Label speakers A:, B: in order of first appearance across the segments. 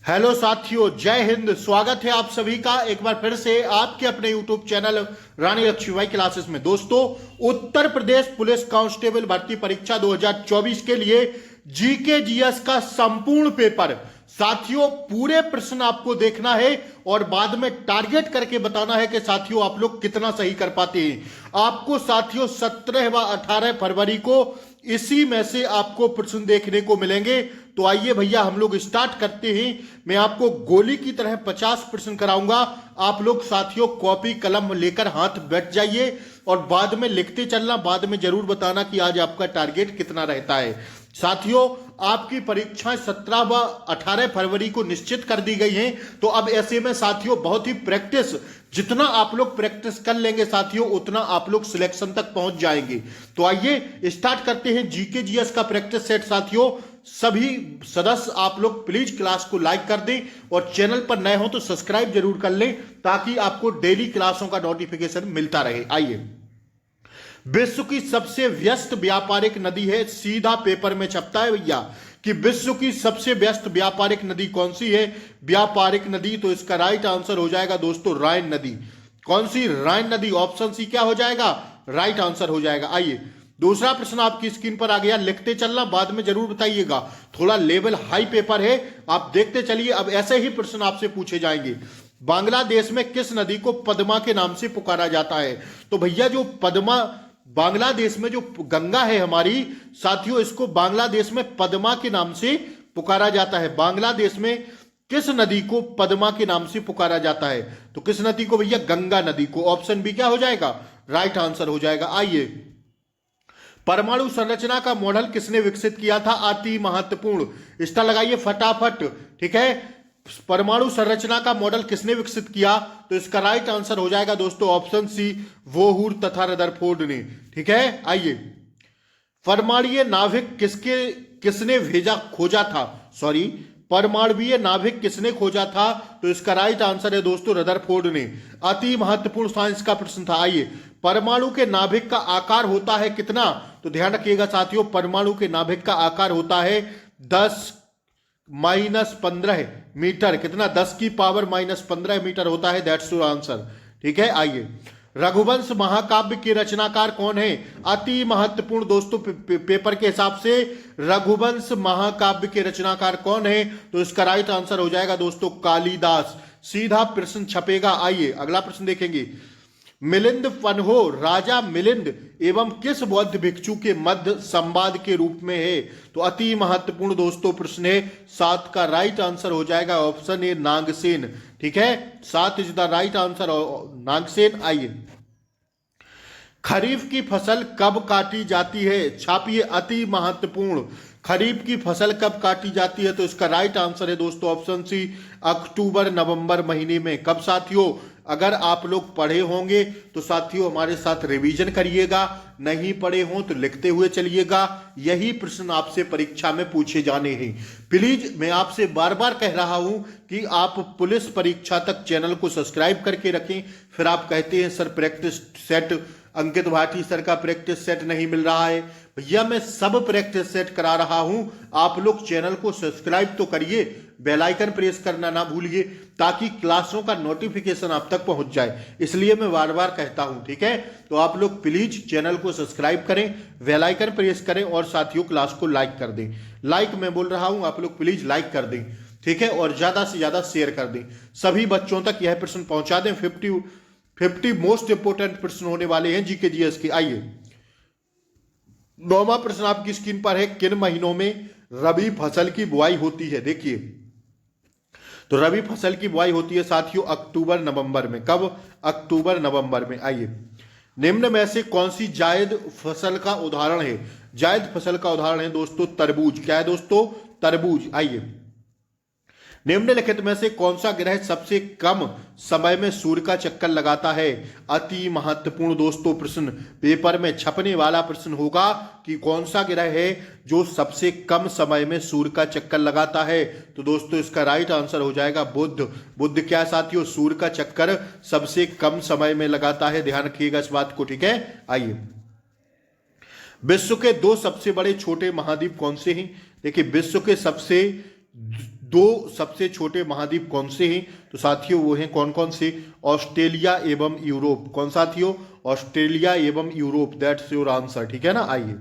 A: Hello साथियों, जय हिंद। स्वागत है आप सभी का एक बार फिर से आपके अपने यूट्यूब चैनल रानी लक्ष्मीबाई क्लासेस में। दोस्तों, उत्तर प्रदेश पुलिस कांस्टेबल भर्ती परीक्षा 2024 के लिए जीके जीएस का संपूर्ण पेपर साथियों, पूरे प्रश्न आपको देखना है और बाद में टारगेट करके बताना है कि साथियों आप लोग कितना सही कर पाते हैं। आपको साथियों 17 व 18 फरवरी को इसी में से आपको प्रश्न देखने को मिलेंगे। तो आइए भैया हम लोग स्टार्ट करते हैं। मैं आपको गोली की तरह 50 प्रश्न कराऊंगा। आप लोग साथियों कॉपी कलम लेकर हाथ बैठ जाइए और बाद में लिखते चलना। बाद में जरूर बताना कि आज आपका टारगेट कितना रहता है। साथियों, आपकी परीक्षाएं 17 व 18 फरवरी को निश्चित कर दी गई हैं। तो अब ऐसे में साथियों बहुत ही प्रैक्टिस, जितना आप लोग प्रैक्टिस कर लेंगे साथियों उतना आप लोग सिलेक्शन तक पहुंच जाएंगे। तो आइए स्टार्ट करते हैं जीके जीएस का प्रैक्टिस सेट। साथियों सभी सदस्य आप लोग प्लीज क्लास को लाइक कर दें और चैनल पर नए हो तो सब्सक्राइब जरूर कर लें ताकि आपको डेली क्लासों का नोटिफिकेशन मिलता रहे। आइए, विश्व की सबसे व्यस्त व्यापारिक नदी है, सीधा पेपर में छपता है भैया कि विश्व की सबसे व्यस्त व्यापारिक नदी कौन सी है। व्यापारिक नदी, तो इसका राइट आंसर हो जाएगा दोस्तों राइन नदी। कौन सी? राइन नदी। ऑप्शन सी क्या हो जाएगा? राइट आंसर हो जाएगा। आइए, दूसरा प्रश्न आपकी स्क्रीन पर आ गया, लिखते चलना, बाद में जरूर बताइएगा। थोड़ा लेवल हाई पेपर है, आप देखते चलिए। अब ऐसे ही प्रश्न आपसे पूछे जाएंगे। बांग्लादेश में किस नदी को पद्मा के नाम से पुकारा जाता है? तो भैया जो पद्मा, बांग्लादेश में जो गंगा है हमारी साथियों, इसको बांग्लादेश में पद्मा के नाम से पुकारा जाता है। बांग्लादेश में किस नदी को पद्मा के नाम से पुकारा जाता है? तो किस नदी को भैया? गंगा नदी को। ऑप्शन बी क्या हो जाएगा? राइट आंसर हो जाएगा। आइए, परमाणु संरचना का मॉडल किसने विकसित किया था? अति महत्वपूर्ण, स्टार लगाइए फटाफट। ठीक है, परमाणु संरचना का मॉडल किसने विकसित किया? तो इसका राइट आंसर हो जाएगा दोस्तों ऑप्शन सी, वोहूर तथा रदरफोर्ड ने। ठीक है, आइए, परमाणुीय नाभिक किसने खोजा था? सॉरी, परमाणुीय नाभिक किसने खोजा था? तो इसका राइट आंसर है दोस्तों रदरफोर्ड ने। अति महत्वपूर्ण साइंस का प्रश्न था। आइए, परमाणु के नाभिक का आकार होता है कितना? तो ध्यान रखिएगा साथियों, परमाणु के नाभिक का आकार होता है 10-15 मीटर। कितना? 10 की पावर -15 मीटर होता है। That's your answer. ठीक है, आइए, रघुवंश महाकाव्य के रचनाकार कौन है? अति महत्वपूर्ण दोस्तों पेपर के हिसाब से, रघुवंश महाकाव्य के रचनाकार कौन है? तो इसका राइट आंसर हो जाएगा दोस्तों कालिदास। सीधा प्रश्न छपेगा। आइए अगला प्रश्न देखेंगे। मिलिंद फनहो राजा मिलिंद एवं किस बौद्ध भिक्षु के मध्य संवाद के रूप में है? तो अति महत्वपूर्ण दोस्तों प्रश्न है। 7 का राइट आंसर हो जाएगा ऑप्शन ए नागसेन। ठीक है, 7 is the right answer, Nagasen. आइए, खरीफ की फसल कब काटी जाती है? छापिए, अति महत्वपूर्ण। खरीफ की फसल कब काटी जाती है? तो इसका राइट आंसर है दोस्तों ऑप्शन सी, अक्टूबर नवंबर महीने में। कब साथियों? अगर आप लोग पढ़े होंगे तो साथियों हमारे साथ रिवीजन करिएगा, नहीं पढ़े हों तो लिखते हुए चलिएगा। यही प्रश्न आपसे परीक्षा में पूछे जाने हैं। प्लीज मैं आपसे बार बार कह रहा हूं कि आप पुलिस परीक्षा तक चैनल को सब्सक्राइब करके रखें। फिर आप कहते हैं सर प्रैक्टिस सेट, अंकित भाटी सर का प्रैक्टिस सेट नहीं मिल रहा है। भैया मैं सब प्रैक्टिस सेट करा रहा हूं, आप लोग चैनल को सब्सक्राइब तो करिए, बेल आइकन प्रेस करना ना भूलिए ताकि क्लासों का नोटिफिकेशन आप तक पहुंच जाए। इसलिए मैं बार बार कहता हूं। ठीक है, तो आप लोग प्लीज चैनल को सब्सक्राइब करें, बेल आइकन प्रेस करें और साथियों क्लास को लाइक कर दें। लाइक मैं बोल रहा हूं, आप लोग प्लीज लाइक कर दें। ठीक है, और ज्यादा से ज्यादा शेयर कर दें, सभी बच्चों तक यह प्रश्न पहुंचा दें। 50 मोस्ट इंपोर्टेंट प्रश्न होने वाले हैं जीके जीएस के। आइए, 9वां प्रश्न आपकी स्क्रीन पर है, किन महीनों में रबी फसल की बुआई होती है? देखिए, तो रबी फसल की बुआई होती है साथियों अक्टूबर नवंबर में। कब? अक्टूबर नवंबर में। आइए, निम्न में से कौन सी जायद फसल का उदाहरण है? जायद फसल का उदाहरण है दोस्तों तरबूज। क्या है दोस्तों? तरबूज। आइए, निम्नलिखित में से कौन सा ग्रह सबसे कम समय में सूर्य का चक्कर लगाता है? अति महत्वपूर्ण दोस्तों प्रश्न, पेपर में छपने वाला प्रश्न होगा कि कौन सा ग्रह है जो सबसे कम समय में सूर्य का चक्कर लगाता है? तो दोस्तों इसका राइट आंसर हो जाएगा बुध। बुध क्या साथियों? सूर्य का चक्कर सबसे कम समय में लगाता है। ध्यान रखिएगा इस बात को। ठीक है, आइए, विश्व के 2 सबसे बड़े छोटे महाद्वीप कौन से हैं? देखिए, विश्व के सबसे दो सबसे छोटे महाद्वीप कौन से हैं? तो साथियों वो हैं कौन कौन से? ऑस्ट्रेलिया एवं यूरोप। कौन साथियों? ऑस्ट्रेलिया एवं यूरोप। दैट्स योर आंसर, ठीक है ना। आइए,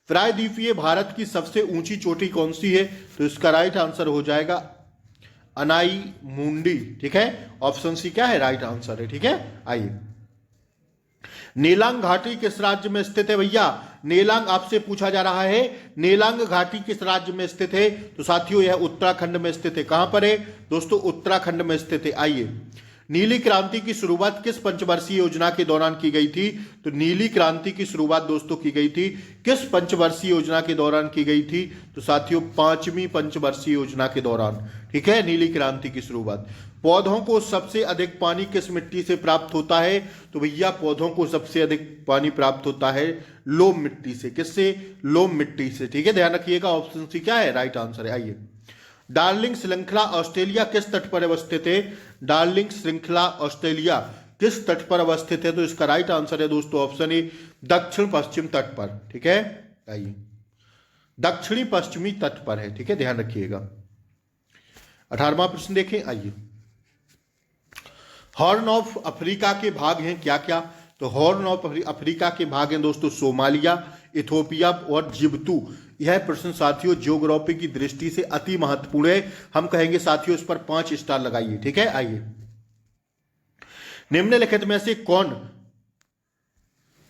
A: प्रायद्वीपीय भारत की सबसे ऊंची चोटी कौन सी है? तो इसका राइट आंसर हो जाएगा अनाई मुंडी, ठीक है। ऑप्शन सी क्या है? राइट आंसर है, ठीक है। आइए, नेलांग घाटी किस राज्य में स्थित है भैया? नेलांग आपसे पूछा जा रहा है, नेलांग घाटी किस राज्य में स्थित है? तो साथियों यह उत्तराखंड में स्थित है। कहां पर है दोस्तों? उत्तराखंड में स्थित है। आइए, नीली क्रांति की शुरुआत किस पंचवर्षीय योजना के दौरान की गई थी? तो नीली क्रांति की शुरुआत दोस्तों की गई थी किस पंचवर्षीय योजना के दौरान की गई थी? तो साथियों 5वीं पंचवर्षीय योजना के दौरान, ठीक है, नीली क्रांति की शुरुआत। पौधों को सबसे अधिक पानी किस मिट्टी से प्राप्त होता है? तो भैया पौधों को सबसे अधिक पानी प्राप्त होता है लोम मिट्टी से। किससे? लोम मिट्टी से, ठीक है, ध्यान रखिएगा। ऑप्शन सी क्या है? राइट आंसर है। आइए, डार्लिंग श्रृंखला ऑस्ट्रेलिया किस तट पर अवस्थित है? डार्लिंग श्रृंखला ऑस्ट्रेलिया किस तट पर अवस्थित है? तो इसका राइट आंसर है दोस्तों ऑप्शन ए, दक्षिण पश्चिम तट पर, ठीक है। आइए, दक्षिणी पश्चिमी तट पर है, ठीक है, ध्यान रखिएगा। 18वां प्रश्न देखें। आइए, हॉर्न ऑफ अफ्रीका के भाग हैं क्या क्या? तो हॉर्न ऑफ अफ्रीका के भाग हैं दोस्तों सोमालिया, इथोपिया और जिब्तू। यह प्रश्न साथियों ज्योग्राफी की दृष्टि से अति महत्वपूर्ण है। हम कहेंगे साथियों इस पर 5 स्टार लगाइए, ठीक है। आइए, निम्नलिखित में से कौन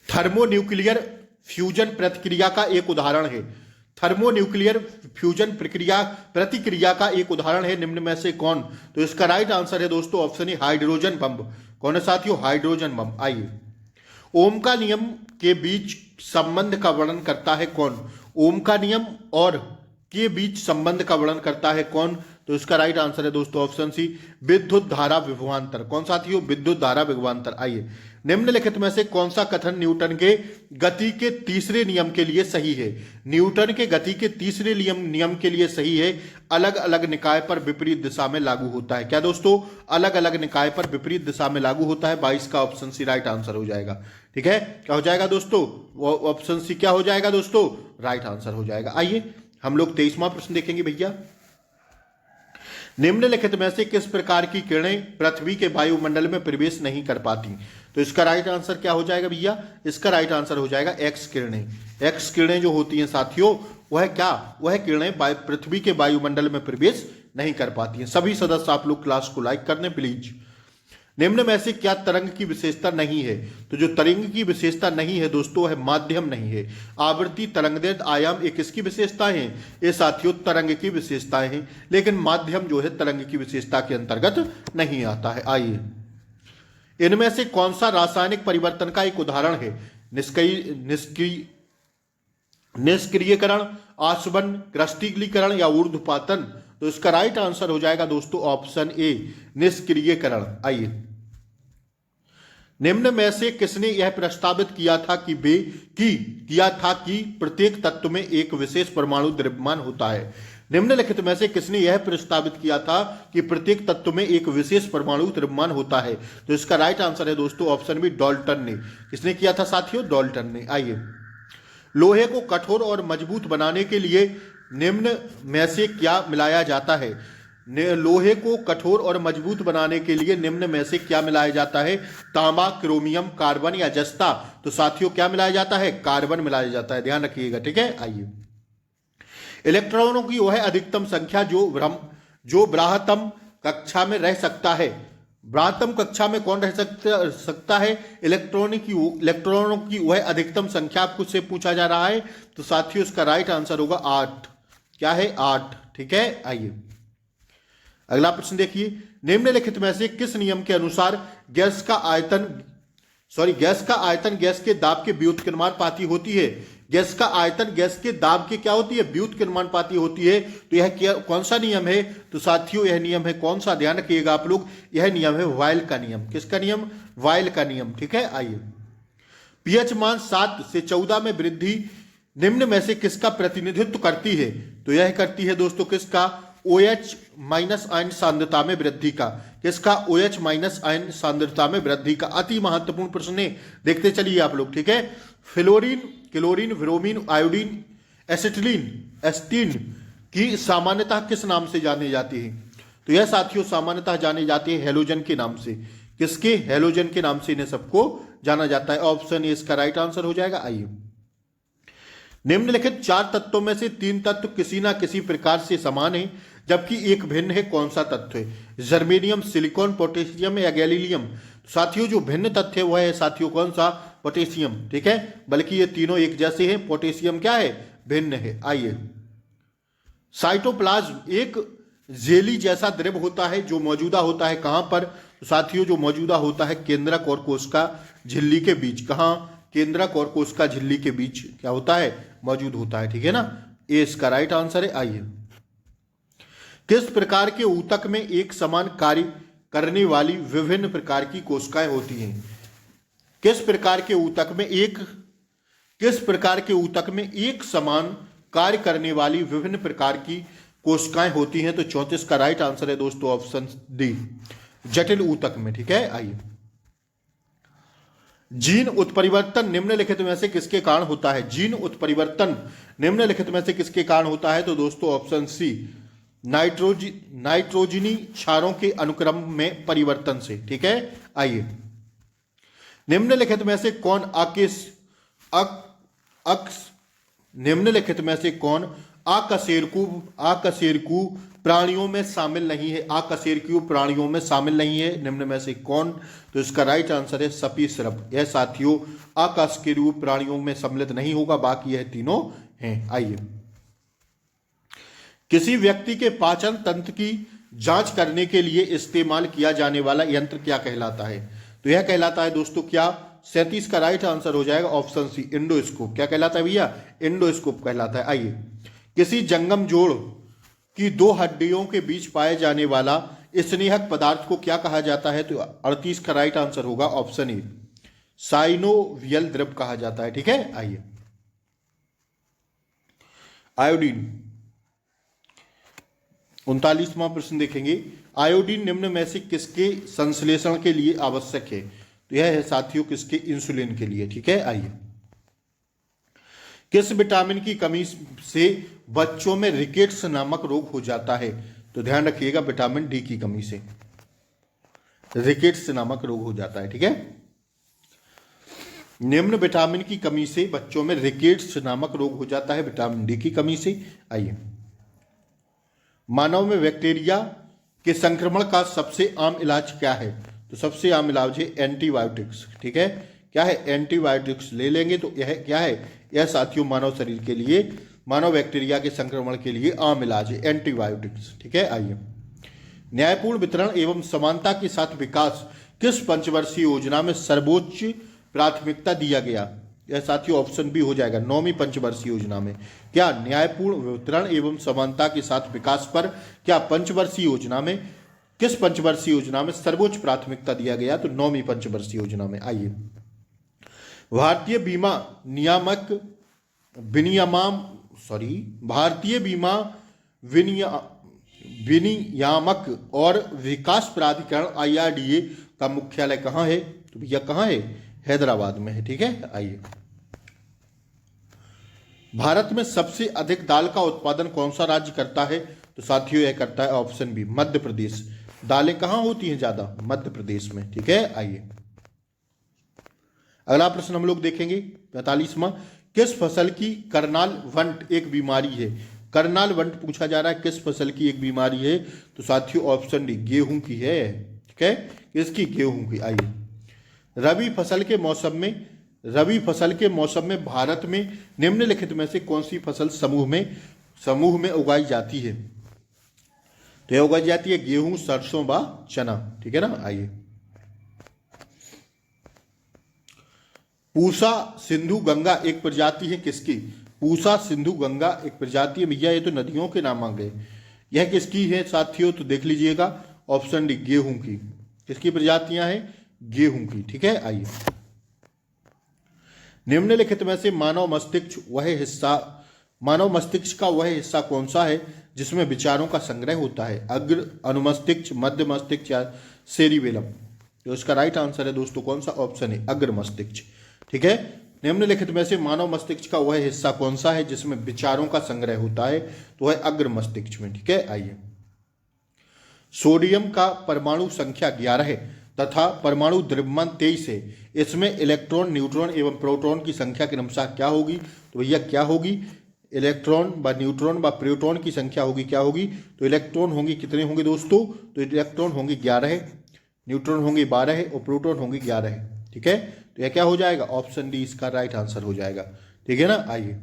A: थर्मोन्यूक्लियर फ्यूजन प्रतिक्रिया का एक उदाहरण है? थर्मोन्यूक्लियर फ्यूजन प्रतिक्रिया का एक उदाहरण है, निम्न में से कौन? तो इसका राइट आंसर है दोस्तों ऑप्शन ए, हाइड्रोजन बम। कौन है साथियों? Hydrogen bomb. आइए, ओम का नियम के बीच संबंध का वर्णन करता है कौन? ओम का नियम और के बीच संबंध का वर्णन करता है कौन? तो इसका राइट आंसर है दोस्तों ऑप्शन सी, विद्युत धारा विभवांतर। कौन साथियों? विद्युत धारा विभवांतर। आइए, निम्नलिखित में से कौन सा कथन न्यूटन के गति के तीसरे नियम के लिए सही है? न्यूटन के गति के तीसरे नियम के लिए सही है, अलग अलग निकाय पर विपरीत दिशा में लागू होता है। क्या दोस्तों? अलग अलग निकाय पर विपरीत दिशा में लागू होता है। 22 का ऑप्शन सी राइट आंसर हो जाएगा, ठीक है। क्या हो जाएगा दोस्तों? ऑप्शन सी क्या हो जाएगा दोस्तों? राइट आंसर हो जाएगा। आइए, हम लोग 23वां प्रश्न देखेंगे भैया। निम्नलिखित में से किस प्रकार की किरणें पृथ्वी के वायुमंडल में प्रवेश नहीं कर पाती? तो इसका राइट आंसर क्या हो जाएगा भैया? इसका राइट आंसर हो जाएगा एक्स किरणें। एक्स किरणें जो होती हैं साथियों वह क्या? वह किरणें पृथ्वी के वायुमंडल में प्रवेश नहीं कर पाती हैं। सभी सदस्य आप लोग क्लास को लाइक कर दें प्लीज। निम्न में से क्या तरंग की विशेषता नहीं है? तो जो तरंग की विशेषता नहीं है दोस्तों है माध्यम नहीं है। आवृत्ति, तरंगदैर्घ्य, आयाम एक किसकी विशेषताएं हैं? ये साथियों तरंग की विशेषताएं हैं, लेकिन माध्यम जो है तरंग की विशेषता के अंतर्गत नहीं आता है। आइए, इनमें से कौन सा रासायनिक परिवर्तन का एक उदाहरण है? निष्क्रियकरण, आसवन, क्रिस्टलीकरण या ऊर्ध्वपातन? तो इसका राइट आंसर हो जाएगा दोस्तों ऑप्शन ए, निष्क्रियकरण। आइए, निम्न में से किसने यह प्रस्तावित किया था कि प्रत्येक तत्व में एक विशेष परमाणु द्रव्यमान होता है? निम्नलिखित में से किसने यह प्रस्तावित किया था कि प्रत्येक तत्व में एक विशेष परमाणु द्रव्यमान होता है? तो इसका राइट आंसर है दोस्तों ऑप्शन बी, डाल्टन ने। किसने किया था साथियों? डाल्टन ने। आइए, लोहे को कठोर और मजबूत बनाने के लिए निम्न में से क्या मिलाया जाता है? लोहे को कठोर और मजबूत बनाने के लिए निम्न में से क्या मिलाया जाता है? तांबा, क्रोमियम, कार्बन या जस्ता? तो साथियों क्या मिलाया जाता है? कार्बन मिलाया जाता है, ध्यान रखिएगा, ठीक है। आइए, इलेक्ट्रॉनों की वह अधिकतम संख्या जो ब्राह्मतम कक्षा में रह सकता है। ब्राह्मतम कक्षा में कौन रह सकता है? इलेक्ट्रॉनों की वह अधिकतम संख्या आपको से पूछा जा रहा है। तो साथियों इसका राइट आंसर होगा 8। क्या है? 8, ठीक है। आइए, अगला प्रश्न देखिए। निम्नलिखित में से किस नियम के अनुसार गैस का आयतन गैस के दाब के व्युत्क्रमानुपाती होती है? गैस का आयतन गैस के दाब के क्या होती है? व्युत्क्रमानुपाती होती है। तो यह कौन सा नियम है? तो साथियों यह नियम है कौन सा? ध्यान रखिएगा आप लोग, यह नियम है वायल का नियम। किसका नियम? वायल का नियम, ठीक है। आइए, पीएच मान 7 से 14 में वृद्धि निम्न में से किसका प्रतिनिधित्व करती है? तो यह करती है दोस्तों किसका? OH माइनस आयन सांद्रता में वृद्धि का। किसका? OH माइनस आयन सांद्रता में वृद्धि का। अति महत्वपूर्ण प्रश्न है, देखते चलिए आप लोग, ठीक है। Fluorine, chlorine, bromine, iodine, acetylene, astatine की सामान्यतः किस नाम से जानी जाती है? तो यह साथियों सामान्यतः जानी जाती है हेलोजन के नाम से। किसके? हेलोजन के नाम से इन्हें सबको जाना जाता है। ऑप्शन ए इसका राइट आंसर हो जाएगा। आइए, निम्नलिखित 4 तत्वों में से 3 तत्व किसी ना किसी प्रकार से समान है जबकि एक भिन्न है, कौन सा तत्व है? जर्मेनियम, सिलिकॉन, पोटेशियम या गैलीलियम? साथियों जो भिन्न तथ्य है वह है साथियों कौन सा? पोटेशियम। ठीक है, बल्कि ये तीनों एक जैसे हैं, पोटेशियम क्या है? भिन्न है। आइए, साइटोप्लाज्म एक जेली जैसा द्रव होता है जो मौजूदा होता है कहां पर? तो साथियों जो मौजूदा होता है केंद्रक और कोशिका झिल्ली के बीच। कहां? केंद्रक और कोशिका झिल्ली के बीच क्या होता है? मौजूद होता है। ठीक है ना, ए इसका राइट आंसर है। आइए, किस प्रकार के ऊतक में एक समान कार्य करने वाली विभिन्न प्रकार की कोशिकाएं होती हैं? किस प्रकार के ऊतक में एक समान कार्य करने वाली विभिन्न प्रकार की कोशिकाएं होती हैं? तो 34 का राइट आंसर है दोस्तों ऑप्शन डी, जटिल ऊतक में। ठीक है, आइए, जीन उत्परिवर्तन निम्नलिखित में से किसके कारण होता है? जीन उत्परिवर्तन निम्नलिखित में से किसके कारण होता है? तो दोस्तों ऑप्शन सी, नाइट्रोजनी क्षारों के अनुक्रम में परिवर्तन से। ठीक है, आइए, निम्नलिखित में से कौन आकशेरुकी प्राणियों में शामिल नहीं है? आकशेरुकी प्राणियों में शामिल नहीं है, निम्न में से कौन? तो इसका राइट आंसर है सपीसरप। यह साथियों आकशेरुकी प्राणियों में सम्मिलित नहीं होगा, बाकी यह तीनों हैं। आइए, किसी व्यक्ति के पाचन तंत्र की जांच करने के लिए इस्तेमाल किया जाने वाला यंत्र क्या कहलाता है? तो यह कहलाता है दोस्तों क्या? 37 का राइट आंसर हो जाएगा ऑप्शन सी, इंडोस्कोप। क्या कहलाता है भैया? इंडोस्कोप कहलाता है। आइए, किसी जंगम जोड़ की 2 हड्डियों के बीच पाए जाने वाला स्नेहक पदार्थ को क्या कहा जाता है? तो 38 का राइट आंसर होगा ऑप्शन ए, साइनोवियल द्रव कहा जाता है। ठीक है, आइए, आयोडीन 39वां प्रश्न देखेंगे। आयोडीन निम्न में से किसके संश्लेषण के लिए आवश्यक है? तो यह है साथियों किसके? इंसुलिन के लिए। ठीक है, आइए, किस विटामिन की कमी से बच्चों में रिकेट्स नामक रोग हो जाता है? तो ध्यान रखिएगा, विटामिन डी की कमी से रिकेट्स नामक रोग हो जाता है। ठीक है, निम्न विटामिन की कमी से बच्चों में रिकेट्स नामक रोग हो जाता है विटामिन डी की कमी से। आइए, मानव में बैक्टीरिया के संक्रमण का सबसे आम इलाज क्या है? तो सबसे आम इलाज है एंटीबायोटिक्स। ठीक है, क्या है? एंटीबायोटिक्स ले लेंगे तो यह क्या है? यह साथियों मानव शरीर के लिए, मानव बैक्टीरिया के संक्रमण के लिए आम इलाज है एंटीबायोटिक्स। ठीक है, आइए, न्यायपूर्ण वितरण एवं समानता के साथ विकास किस पंचवर्षीय योजना में सर्वोच्च प्राथमिकता दिया गया? यह साथियों ऑप्शन बी हो जाएगा, 9वीं पंचवर्षीय योजना में। क्या न्यायपूर्ण वितरण एवं समानता के साथ विकास पर क्या पंचवर्षीय योजना में, किस पंचवर्षीय योजना में सर्वोच्च प्राथमिकता दिया गया? तो 9वीं पंचवर्षीय योजना में। आइए, भारतीय बीमा विनियामक और विकास प्राधिकरण IRDA का मुख्यालय कहां है? तो भैया कहां है? हैदराबाद में है। ठीक है, आइए, भारत में सबसे अधिक दाल का उत्पादन कौन सा राज्य करता है? तो साथियों यह करता है ऑप्शन बी, मध्य प्रदेश। दालें कहां होती हैं ज्यादा? मध्य प्रदेश में। ठीक है, आइए, अगला प्रश्न हम लोग देखेंगे 45वां। किस फसल की करनाल वंट एक बीमारी है? करनाल वंट पूछा जा रहा है, किस फसल की एक बीमारी है? तो साथियों ऑप्शन डी, गेहूं की है। ठीक है, किसकी? गेहूं की। आइए, रबी फसल के मौसम में भारत में निम्नलिखित में से कौन सी फसल समूह में उगाई जाती है? तो यह उगाई जाती है गेहूं, सरसों व चना। ठीक है ना, आइए, पूसा सिंधु गंगा एक प्रजाति है किसकी? पूसा सिंधु गंगा एक प्रजाति है भैया, ये तो नदियों के नाम आ गए। यह किसकी है साथियों? तो देख लीजिएगा ऑप्शन डी, गेहूं की। किसकी प्रजातियां हैं? गेहूं की। ठीक है, आइए, निम्नलिखित में से मानव मस्तिष्क का वह हिस्सा कौन सा है जिसमें विचारों का संग्रह होता है? अग्र, अनुमस्तिष्क, मध्य मस्तिष्क या सेरिबेलम? तो इसका राइट आंसर है दोस्तों कौन सा? ऑप्शन है अग्र मस्तिष्क। ठीक है, निम्नलिखित में से मानव मस्तिष्क का वह हिस्सा कौन सा है जिसमें विचारों का संग्रह होता है? तो वह अग्र मस्तिष्क में। ठीक है, आइए। सोडियम का परमाणु संख्या 11 है तथा परमाणु द्रव्यमान 23 है। इसमें इलेक्ट्रॉन, न्यूट्रॉन एवं प्रोटॉन की संख्या क्रमशः क्या होगी? तो भैया क्या होगी? इलेक्ट्रॉन व न्यूट्रॉन व प्रोटॉन की संख्या होगी, क्या होगी? तो इलेक्ट्रॉन होंगे कितने होंगे दोस्तों? तो इलेक्ट्रॉन होंगे 11 है, न्यूट्रॉन होंगे 12 है और प्रोटॉन होंगे 11 है। ठीक है, तो यह क्या हो जाएगा? ऑप्शन डी इसका राइट आंसर हो जाएगा। ठीक है ना, आइए।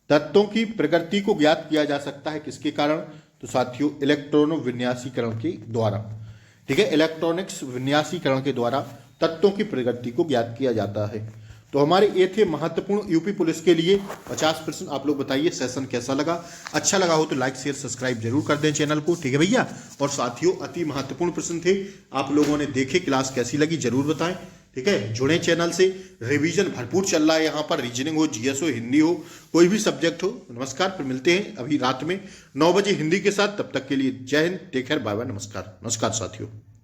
A: तत्वों की प्रकृति को ज्ञात किया जा सकता है किसके कारण? तो साथियों इलेक्ट्रॉन विन्यासीकरण के द्वारा। ठीक है, इलेक्ट्रॉनिक्स विन्यासीकरण के द्वारा तत्वों की प्रकृति को ज्ञात किया जाता है। तो हमारे ये थे महत्वपूर्ण यूपी पुलिस के लिए 50 प्रश्न। आप लोग बताइए सेशन कैसा लगा? अच्छा लगा हो तो लाइक शेयर सब्सक्राइब जरूर कर दें चैनल को। ठीक है भैया, और साथियों अति महत्वपूर्ण प्रश्न थे, आप लोगों ने देखे, क्लास कैसी लगी जरूर बताएं। ठीक है, जुड़े चैनल से, रिवीजन भरपूर चल रहा है यहाँ पर, रीजनिंग हो, जीएस हो, हिंदी हो, कोई भी सब्जेक्ट हो। नमस्कार, फिर मिलते हैं अभी रात में 9 बजे हिंदी के साथ। तब तक के लिए जय हिंद, टेक केयर, बाय बाय, नमस्कार। नमस्कार साथियों।